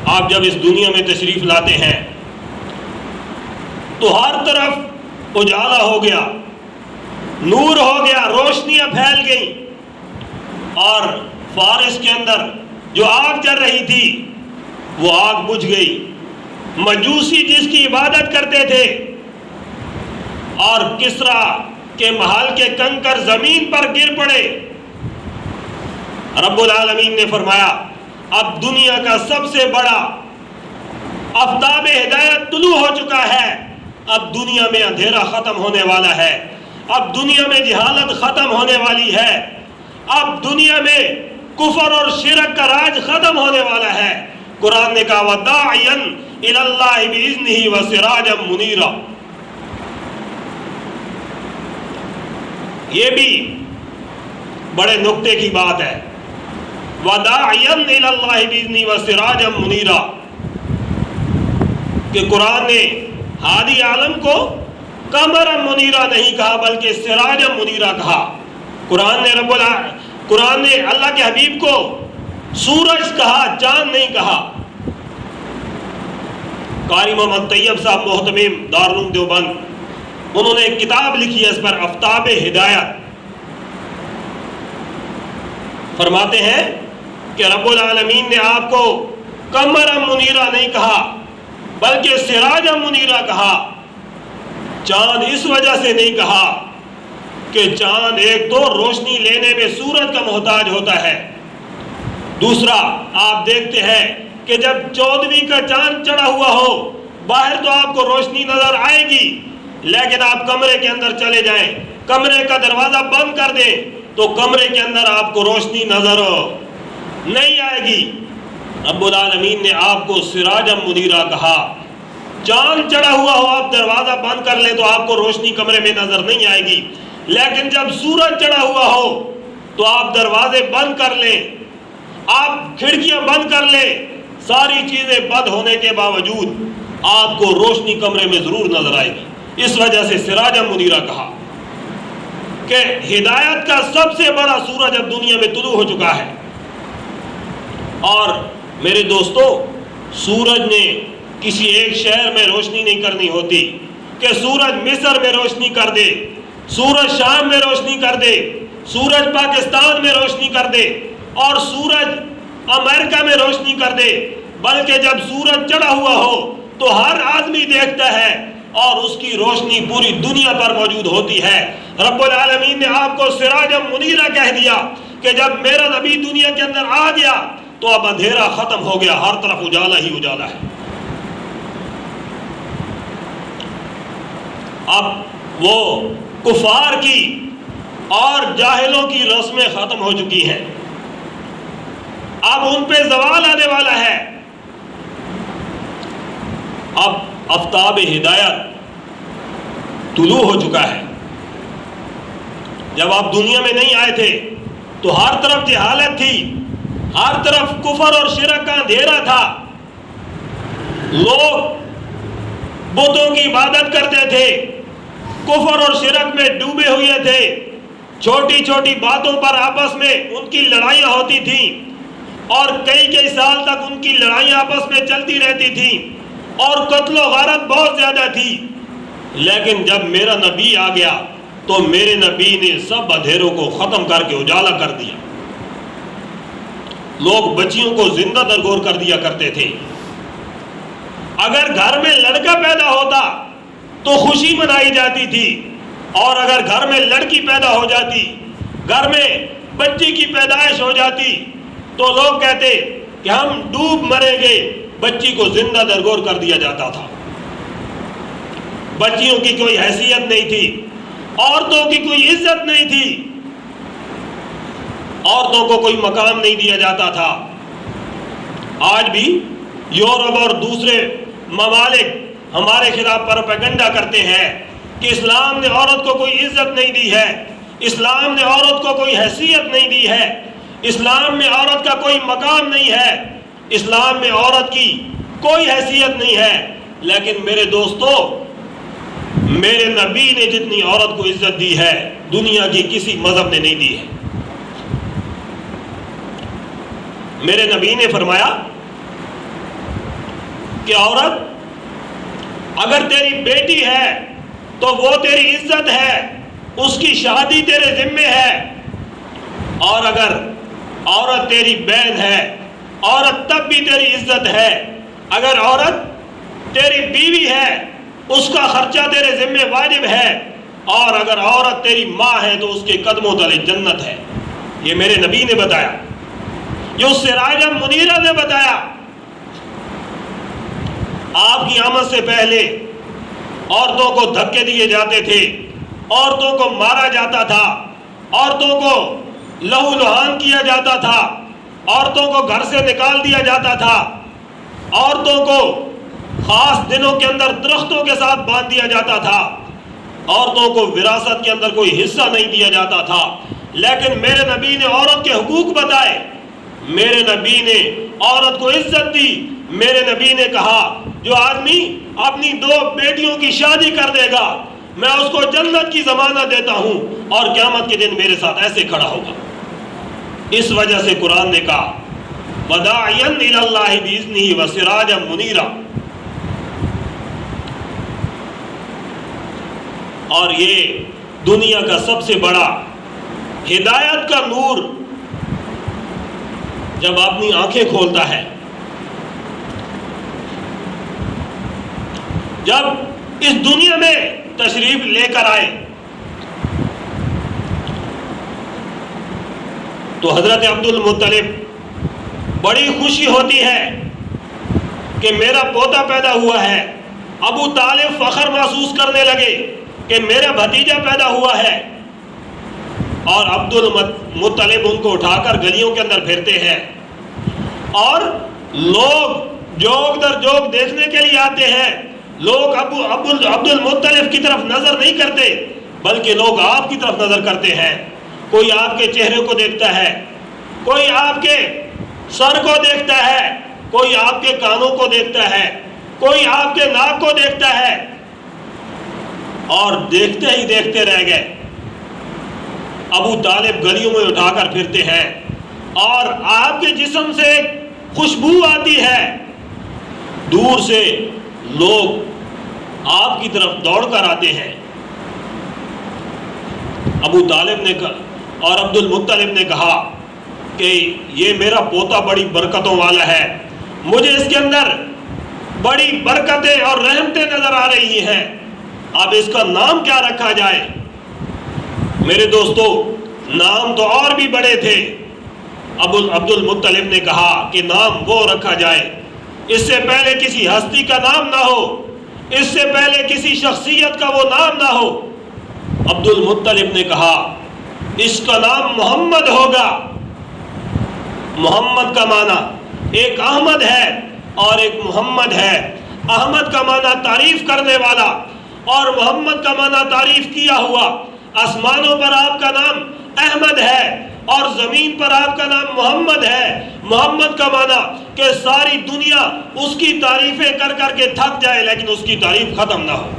آپ جب اس دنیا میں تشریف لاتے ہیں تو ہر طرف اجالا ہو گیا، نور ہو گیا، روشنیاں پھیل گئیں، اور فارس کے اندر جو آگ جل رہی تھی وہ آگ بجھ گئی۔ مجوسی جس کی عبادت کرتے تھے اور کسرا کے محل کے کنکر زمین پر گر پڑے، رب العالمین نے فرمایا اب دنیا کا سب سے بڑا آفتاب ہدایت طلوع ہو چکا ہے، اب دنیا میں اندھیرا ختم ہونے والا ہے، اب دنیا میں جہالت ختم ہونے والی ہے، اب دنیا میں کفر اور شرک کا راج ختم ہونے والا ہے۔ قرآن نے کہا وَدَاعِيًا إِلَى اللَّهِ بِإِذْنِهِ وَسِرَاجًا مُنِيرًا۔ یہ بھی بڑے نکتے کی بات ہے، وَدَاعِيًا إِلَى اللَّهِ بِإِذْنِهِ وَسِرَاجًا مُنِيرًا، کہ قرآن نے ہادی عالم کو قمرا منیرا نہیں کہا بلکہ سراجا منیرا کہا۔ قرآن نے اللہ کے حبیب کو سورج کہا، چاند نہیں کہا۔ قاری محمد طیب صاحب محتمم دارالعلوم دیوبند، انہوں نے ایک کتاب لکھی ہے اس پر، آفتاب ہدایت۔ فرماتے ہیں کہ رب العالمین نے آپ کو قمرا منیرا نہیں کہا بلکہ سراجا منیرا کہا۔ چاند اس وجہ سے نہیں کہا کہ چاند ایک تو روشنی لینے میں سورج کا محتاج ہوتا ہے، دوسرا آپ دیکھتے ہیں کہ جب 14ویں کا چاند چڑھا ہوا ہو باہر تو آپ کو روشنی نظر آئے گی، لیکن آپ کمرے کے اندر چلے جائیں، کمرے کا دروازہ بند کر دیں تو کمرے کے اندر آپ کو روشنی نظر نہیں آئے گی۔ رب العالمین نے آپ کو سراجا منیرا کہا۔ چاند چڑھا ہوا ہو آپ دروازہ بند کر لیں تو آپ کو روشنی کمرے میں نظر نہیں آئے گی، لیکن جب سورج چڑھا ہوا ہو تو آپ دروازے بند کر لیں، آپ کھڑکیاں بند کر لیں، ساری چیزیں بند ہونے کے باوجود آپ کو روشنی کمرے میں ضرور نظر آئے گی۔ اس وجہ سے سراجا منیرا کہا کہ ہدایت کا سب سے بڑا سورج اب دنیا میں طلوع ہو چکا ہے۔ اور میرے دوستو، سورج نے کسی ایک شہر میں روشنی نہیں کرنی ہوتی کہ سورج مصر میں روشنی کر دے، سورج شام میں روشنی کر دے، سورج پاکستان میں روشنی کر دے اور سورج امریکہ میں روشنی کر دے، بلکہ جب سورج چڑھا ہوا ہو تو ہر آدمی دیکھتا ہے اور اس کی روشنی پوری دنیا پر موجود ہوتی ہے۔ رب العالمین نے آپ کو سراجا منیرا کہہ دیا کہ جب میرا نبی دنیا کے اندر آ گیا تو اب اندھیرا ختم ہو گیا، ہر طرف اجالا ہی اجالا ہے۔ اب وہ کفار کی اور جاہلوں کی رسمیں ختم ہو چکی ہیں، اب ان پہ زوال آنے والا ہے۔ اب آفتاب ہدایت طلوع ہو چکا ہے۔ جب آپ دنیا میں نہیں آئے تھے تو ہر طرف جہالت تھی، ہر طرف کفر اور شرک کا اندھیرا تھا، لوگ بتوں کی عبادت کرتے تھے، کفر اور شرک میں ڈوبے ہوئے تھے، چھوٹی چھوٹی باتوں پر آپس میں ان کی لڑائیاں ہوتی تھیں اور کئی سال تک ان کی لڑائیاں آپس میں چلتی رہتی تھیں اور قتل و غارت بہت زیادہ تھی۔ لیکن جب میرا نبی آ گیا تو میرے نبی نے سب اندھیروں کو ختم کر کے اجالا کر دیا۔ لوگ بچیوں کو زندہ درگور کر دیا کرتے تھے، اگر گھر میں لڑکا پیدا ہوتا تو خوشی منائی جاتی تھی، اور اگر گھر میں لڑکی پیدا ہو جاتی، گھر میں بچی کی پیدائش ہو جاتی تو لوگ کہتے کہ ہم ڈوب مریں گے، بچی کو زندہ درگور کر دیا جاتا تھا۔ بچیوں کی کوئی حیثیت نہیں تھی، عورتوں کی کوئی عزت نہیں تھی، عورتوں کو کوئی مقام نہیں دیا جاتا تھا۔ آج بھی یورپ اور دوسرے ممالک ہمارے خلاف پروپیگنڈا کرتے ہیں کہ اسلام نے عورت کو کوئی عزت نہیں دی ہے، اسلام نے عورت کو کوئی حیثیت نہیں دی ہے، اسلام میں عورت کا کوئی مقام نہیں ہے، اسلام میں عورت کی کوئی حیثیت نہیں ہے۔ لیکن میرے دوستو، میرے نبی نے جتنی عورت کو عزت دی ہے دنیا کی کسی مذہب نے نہیں دی ہے۔ میرے نبی نے فرمایا کہ عورت اگر تیری بیٹی ہے تو وہ تیری عزت ہے، اس کی شادی تیرے ذمے ہے، اور اگر عورت تیری بہن ہے عورت تب بھی تیری عزت ہے، اگر عورت تیری بیوی ہے اس کا خرچہ تیرے ذمے واجب ہے، اور اگر عورت تیری ماں ہے تو اس کے قدموں تلے جنت ہے۔ یہ میرے نبی نے بتایا، یہ اس سراج منیرہ نے بتایا۔ آپ کی آمد سے پہلے عورتوں کو دھکے دیے جاتے تھے، عورتوں کو مارا جاتا تھا، عورتوں کو لہو لہان کیا جاتا تھا، عورتوں کو گھر سے نکال دیا جاتا تھا، عورتوں کو خاص دنوں کے اندر درختوں کے ساتھ باندھ دیا جاتا تھا، عورتوں کو وراثت کے اندر کوئی حصہ نہیں دیا جاتا تھا۔ لیکن میرے نبی نے عورت کے حقوق بتائے، میرے نبی نے عورت کو عزت دی۔ میرے نبی نے کہا جو آدمی اپنی 2 بیٹیوں کی شادی کر دے گا میں اس کو جنت کی ضمانت دیتا ہوں، اور قیامت کے دن میرے ساتھ ایسے کھڑا ہوگا۔ اس وجہ سے قرآن نے کہا وَدَاعِيًا إِلَى اللَّهِ بِإِذْنِهِ وَسِرَاجًا مُنِيرًا، اور یہ دنیا کا سب سے بڑا ہدایت کا نور جب اپنی آنکھیں کھولتا ہے، جب اس دنیا میں تشریف لے کر آئے تو حضرت عبد المطلب بڑی خوشی ہوتی ہے کہ میرا پوتا پیدا ہوا ہے۔ ابو طالب فخر محسوس کرنے لگے کہ میرا بھتیجا پیدا ہوا ہے، اور عبد المطلب ان کو اٹھا کر گلیوں کے اندر پھرتے ہیں، اور لوگ جوگ در جوگ دیکھنے کے لیے آتے ہیں۔ لوگ عبد المطلب کی طرف نظر نہیں کرتے بلکہ لوگ آپ کی طرف نظر کرتے ہیں۔ کوئی آپ کے چہرے کو دیکھتا ہے، کوئی آپ کے سر کو دیکھتا ہے، کوئی آپ کے کانوں کو دیکھتا ہے، کوئی آپ کے ناک کو دیکھتا ہے، اور دیکھتے ہی دیکھتے رہ گئے۔ ابو طالب گلیوں میں اٹھا کر پھرتے ہیں، اور آپ کے جسم سے خوشبو آتی ہے، دور سے لوگ آپ کی طرف دوڑ کر آتے ہیں۔ ابو طالب نے اور عبد المطلب نے کہا کہ یہ میرا پوتا بڑی برکتوں والا ہے، مجھے اس کے اندر بڑی برکتیں اور رحمتیں نظر آ رہی ہیں، اب اس کا نام کیا رکھا جائے؟ میرے دوستو، نام تو اور بھی بڑے تھے۔ عبد المطلب نے کہا کہ نام وہ رکھا جائے اس سے پہلے کسی ہستی کا نام نہ ہو، اس سے پہلے کسی شخصیت کا وہ نام نہ ہو۔ عبد المطلب نے کہا اس کا نام محمد ہوگا۔ محمد کا معنی ایک احمد ہے اور ایک محمد ہے۔ احمد کا معنی تعریف کرنے والا، اور محمد کا معنی تعریف کیا ہوا۔ آسمانوں پر آپ کا نام احمد ہے اور زمین پر آپ کا نام محمد ہے۔ محمد کا معنی کہ ساری دنیا اس کی تعریفیں کر کر کے تھک جائے لیکن اس کی تعریف ختم نہ ہو۔